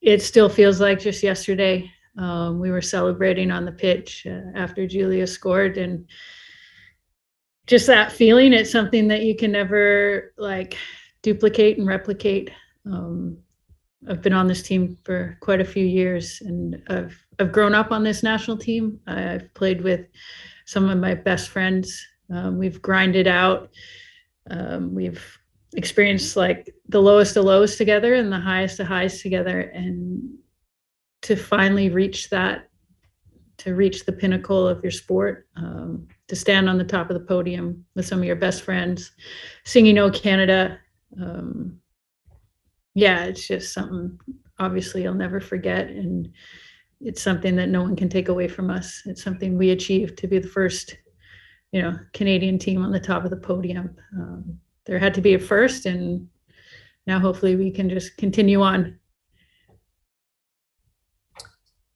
it still feels like just yesterday. We were celebrating on the pitch after Julia scored, and just that feeling, it's something that you can never like duplicate and replicate. I've been on this team for quite a few years, and I've grown up on this national team. I've played with some of my best friends. We've grinded out. We've experienced like the lowest of lows together and the highest of highs together. And to finally reach that, to reach the pinnacle of your sport, to stand on the top of the podium with some of your best friends, singing "O Canada." Yeah, it's just something obviously I'll never forget. And it's something that no one can take away from us. It's something we achieved, to be the first, Canadian team on the top of the podium. There had to be a first, and now hopefully we can just continue on.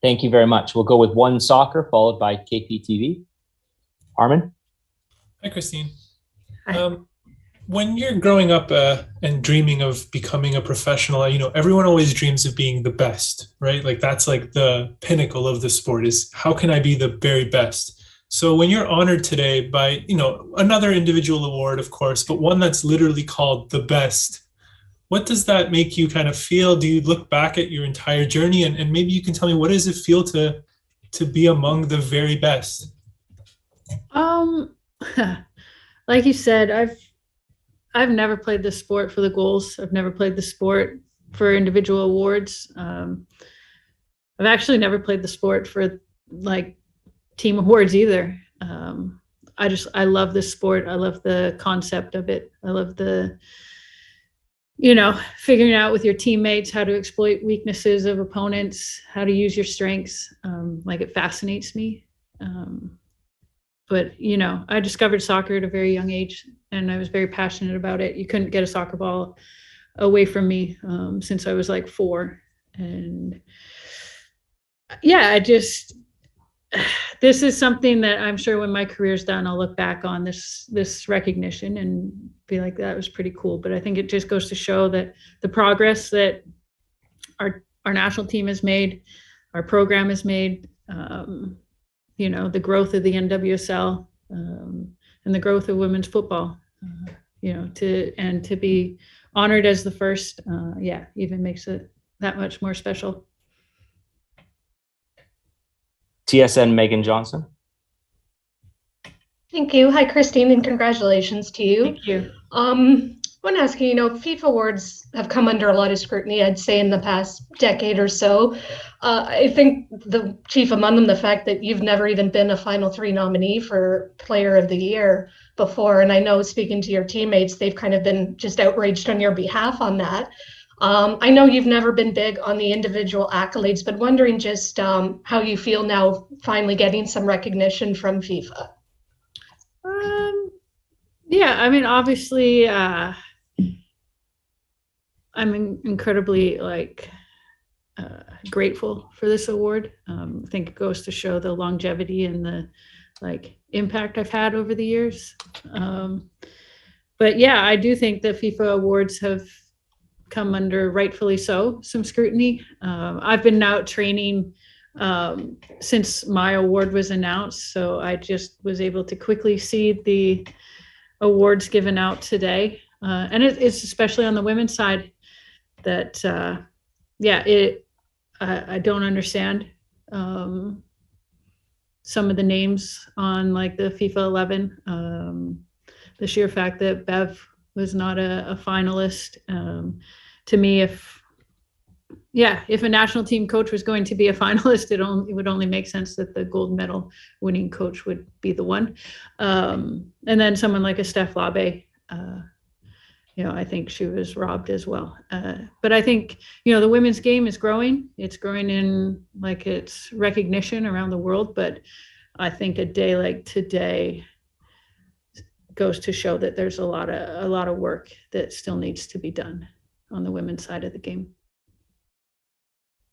Thank you very much. We'll go with OneSoccer, followed by KPTV. Armin? Hi, Christine. Hi. When you're growing up and dreaming of becoming a professional, everyone always dreams of being the best, right? Like that's like the pinnacle of the sport, is how can I be the very best? So when you're honored today by, another individual award, of course, but one that's literally called the best, what does that make you kind of feel? Do you look back at your entire journey, and maybe you can tell me, what does it feel to be among the very best? Like you said, I've never played this sport for the goals. I've never played the sport for individual awards. I've actually never played the sport for like team awards either. I love this sport. I love the concept of it. I love the, figuring out with your teammates how to exploit weaknesses of opponents, how to use your strengths. Like it fascinates me. But, I discovered soccer at a very young age, and I was very passionate about it. You couldn't get a soccer ball away from me since I was like 4. And yeah, this is something that I'm sure when my career's done, I'll look back on this recognition and be like, that was pretty cool. But I think it just goes to show that the progress that our national team has made, our program has made, the growth of the NWSL, and the growth of women's football, to be honored as the first, even makes it that much more special. TSN, Megan Johnson. Thank you. Hi, Christine, and congratulations to you. Thank you. I want to ask you, FIFA awards have come under a lot of scrutiny, I'd say, in the past decade or so. I think the chief among them, the fact that you've never even been a Final 3 nominee for Player of the Year before. And I know, speaking to your teammates, they've kind of been just outraged on your behalf on that. I know you've never been big on the individual accolades, but wondering just how you feel now finally getting some recognition from FIFA. Obviously, I'm incredibly grateful for this award. I think it goes to show the longevity and the impact I've had over the years. But yeah, I do think the FIFA awards have come under, rightfully so, some scrutiny. I've been out training since my award was announced, so I just was able to quickly see the awards given out today, and it's especially on the women's side that I don't understand some of the names on the FIFA 11. The sheer fact that Bev was not a finalist, to me, if a national team coach was going to be a finalist, it would only make sense that the gold medal winning coach would be the one. And then someone like a Steph Labe, I think she was robbed as well. But I think, the women's game is growing. It's growing in its recognition around the world. But I think a day like today goes to show that there's a lot of work that still needs to be done on the women's side of the game.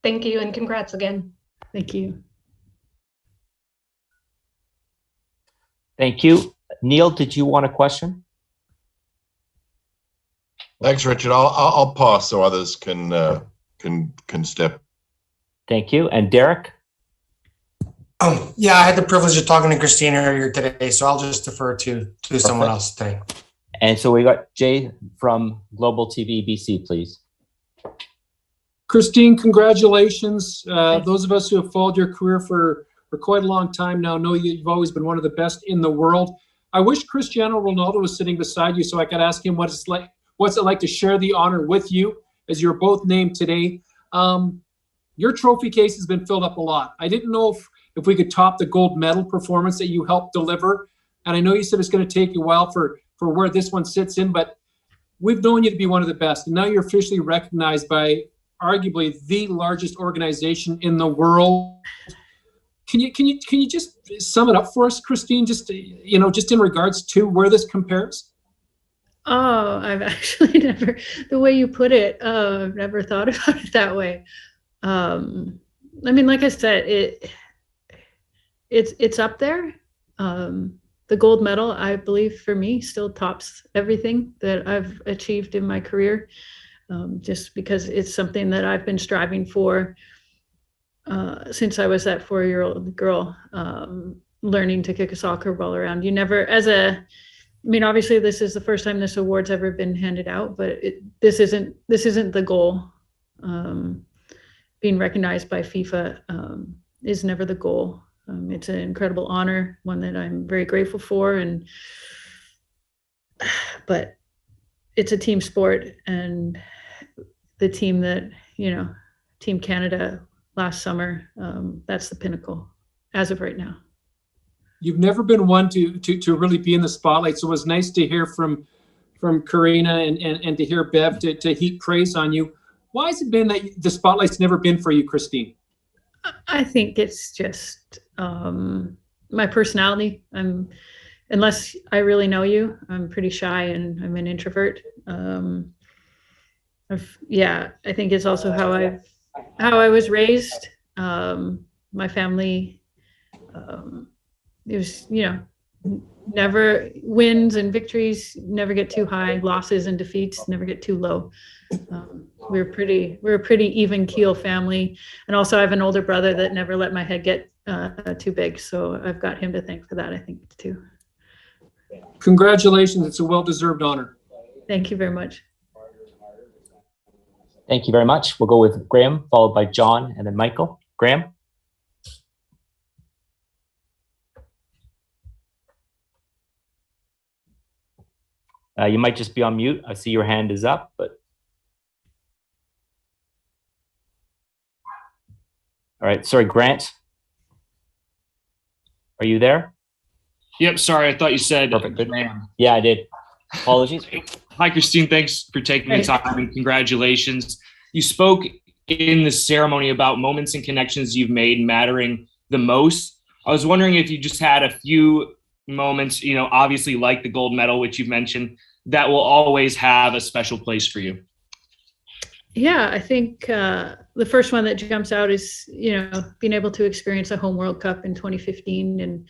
Thank you, and congrats again. Thank you. Thank you. Neil, did you want a question? Thanks, Richard. I'll pass so others can step Thank you. And Derek? Yeah, I had the privilege of talking to Christine earlier today, so I'll just defer to someone else today. And so we got Jay from Global TV BC, please. Christine, congratulations. Those of us who have followed your career for quite a long time now know you've always been one of the best in the world. I wish Cristiano Ronaldo was sitting beside you so I could ask him what's it like to share the honor with you, as you're both named today. Your trophy case has been filled up a lot. I didn't know if we could top the gold medal performance that you helped deliver. And I know you said it's going to take you a while for where this one sits in, but we've known you to be one of the best. And now you're officially recognized by arguably the largest organization in the world. Can you just sum it up for us, Christine, just in regards to where this compares? Oh, I've actually never, the way you put it, I've never thought about it that way. I mean, like I said, it's up there. The gold medal, I believe, for me, still tops everything that I've achieved in my career, just because it's something that I've been striving for since I was that 4-year-old girl, learning to kick a soccer ball around. You never, I mean, obviously, this is the first time this award's ever been handed out, but this isn't the goal. Being recognized by FIFA is never the goal. It's an incredible honor, one that I'm very grateful for, but it's a team sport, and the team that, Team Canada last summer, that's the pinnacle as of right now. You've never been one to really be in the spotlight, so it was nice to hear from Karina and to hear Bev to heap praise on you. Why has it been that the spotlight's never been for you, Christine? I think it's just my personality. Unless I really know you, I'm pretty shy and I'm an introvert. I think it's also how I was raised. My family, it was, never wins and victories never get too high, losses and defeats never get too low. We're a pretty even keel family. And also I have an older brother that never let my head get too big. So I've got him to thank for that, I think, too. Congratulations. It's a well-deserved honor. Thank you very much. Thank you very much. We'll go with Graham, followed by John, and then Michael. Graham? You might just be on mute. I see your hand is up, but. All right, sorry, Grant. Are you there? Yep, sorry, I thought you said. Perfect, good. Yeah, I did. Apologies. Hi, Christine, thanks for taking the time and congratulations. You spoke in the ceremony about moments and connections you've made mattering the most. I was wondering if you just had a few moments, obviously like the gold medal, which you've mentioned, that will always have a special place for you. Yeah, I think the first one that jumps out is, being able to experience a home World Cup in 2015, and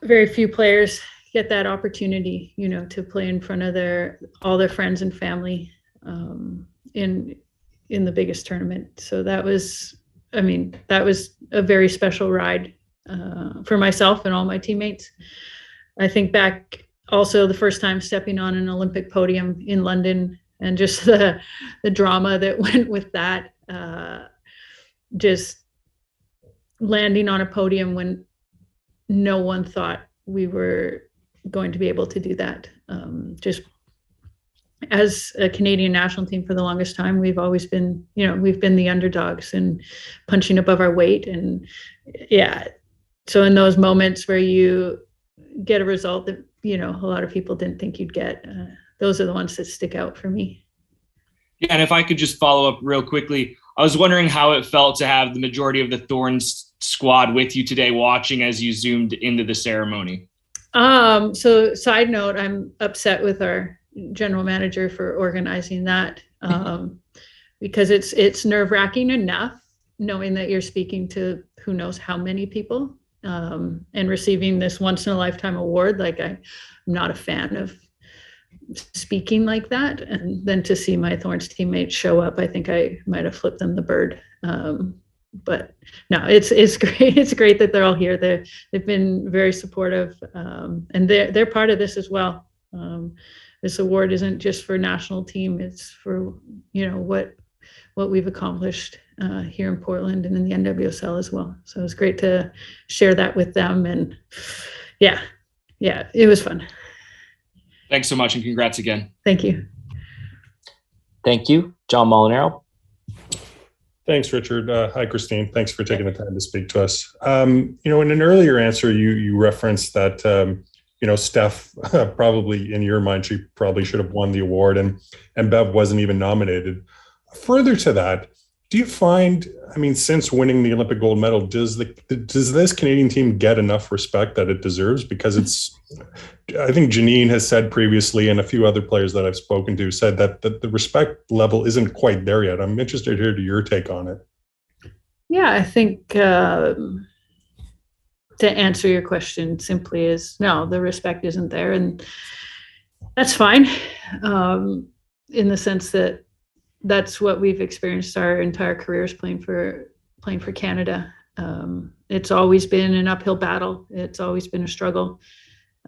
very few players get that opportunity, to play in front of all their friends and family in the biggest tournament. So that was a very special ride for myself and all my teammates. I think back also the first time stepping on an Olympic podium in London, and just the drama that went with that, just landing on a podium when no one thought we were going to be able to do that. Just as a Canadian national team for the longest time, we've always been, we've been the underdogs and punching above our weight. And so in those moments where you get a result that, a lot of people didn't think you'd get, those are the ones that stick out for me. Yeah, and if I could just follow up real quickly, I was wondering how it felt to have the majority of the Thorns squad with you today watching as you zoomed into the ceremony. So side note, I'm upset with our general manager for organizing that, because it's nerve-wracking enough knowing that you're speaking to who knows how many people, and receiving this once-in-a-lifetime award. Like, I'm not a fan of speaking like that. And then to see my Thorns teammates show up, I think I might have flipped them the bird. But no, it's great. It's great that they're all here. They've been very supportive, and they're part of this as well. This award isn't just for national team; it's for what we've accomplished here in Portland and in the NWSL as well. So it's great to share that with them, and yeah, it was fun. Thanks so much, and congrats again. Thank you. Thank you. John Molinaro. Thanks, Richard. Hi, Christine. Thanks for taking the time to speak to us. In an earlier answer, you referenced that, Steph, probably in your mind, she probably should have won the award, and Bev wasn't even nominated. Further to that, do you find, since winning the Olympic gold medal, does this Canadian team get enough respect that it deserves? Because I think Janine has said previously, and a few other players that I've spoken to said that the respect level isn't quite there yet. I'm interested to hear your take on it. Yeah, I think to answer your question simply is no, the respect isn't there, and that's fine. In the sense that that's what we've experienced our entire careers playing for Canada. It's always been an uphill battle. It's always been a struggle.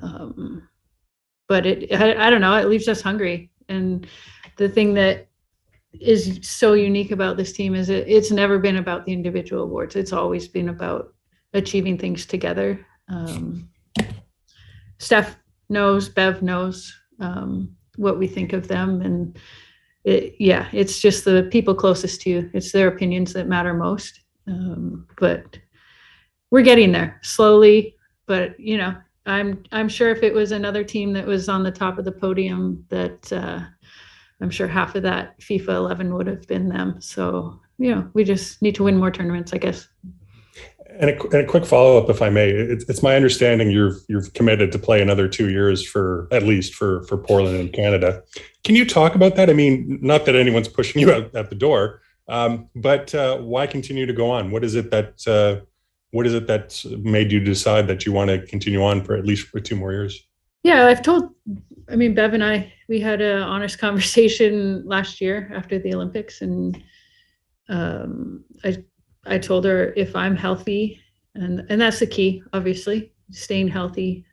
But I don't know, it leaves us hungry. And the thing that is so unique about this team is it's never been about the individual awards. It's always been about achieving things together. Steph knows, Bev knows what we think of them, and it's just the people closest to you. It's their opinions that matter most. But we're getting there slowly. But I'm sure if it was another team that was on the top of the podium, that I'm sure half of that FIFA 11 would have been them. So we just need to win more tournaments, I guess. And a quick follow-up, if I may. It's my understanding you've committed to play another 2 years at least for Portland and Canada. Can you talk about that? Not that anyone's pushing you out at the door, but why continue to go on? What is it that made you decide that you want to continue on for at least 2 more years? Yeah, Bev and I, we had an honest conversation last year after the Olympics, and I told her if I'm healthy, and that's the key, obviously, staying healthy.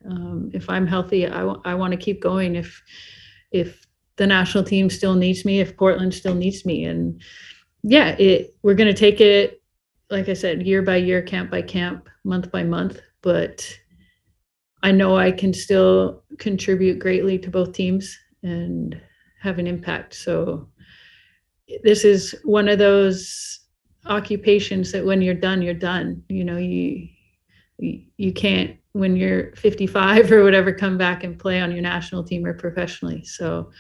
If I'm healthy, I want to keep going. If the national team still needs me, if Portland still needs me, and we're going to take it, like I said, year by year, camp by camp, month by month. But I know I can still contribute greatly to both teams and have an impact. So this is one of those occupations that when you're done, you're done. You can't, when you're 55 or whatever, come back and play on your national team or professionally. So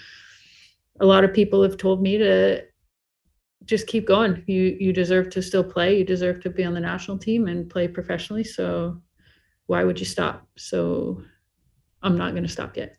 a lot of people have told me to just keep going. You deserve to still play. You deserve to be on the national team and play professionally. So why would you stop? So I'm not going to stop yet.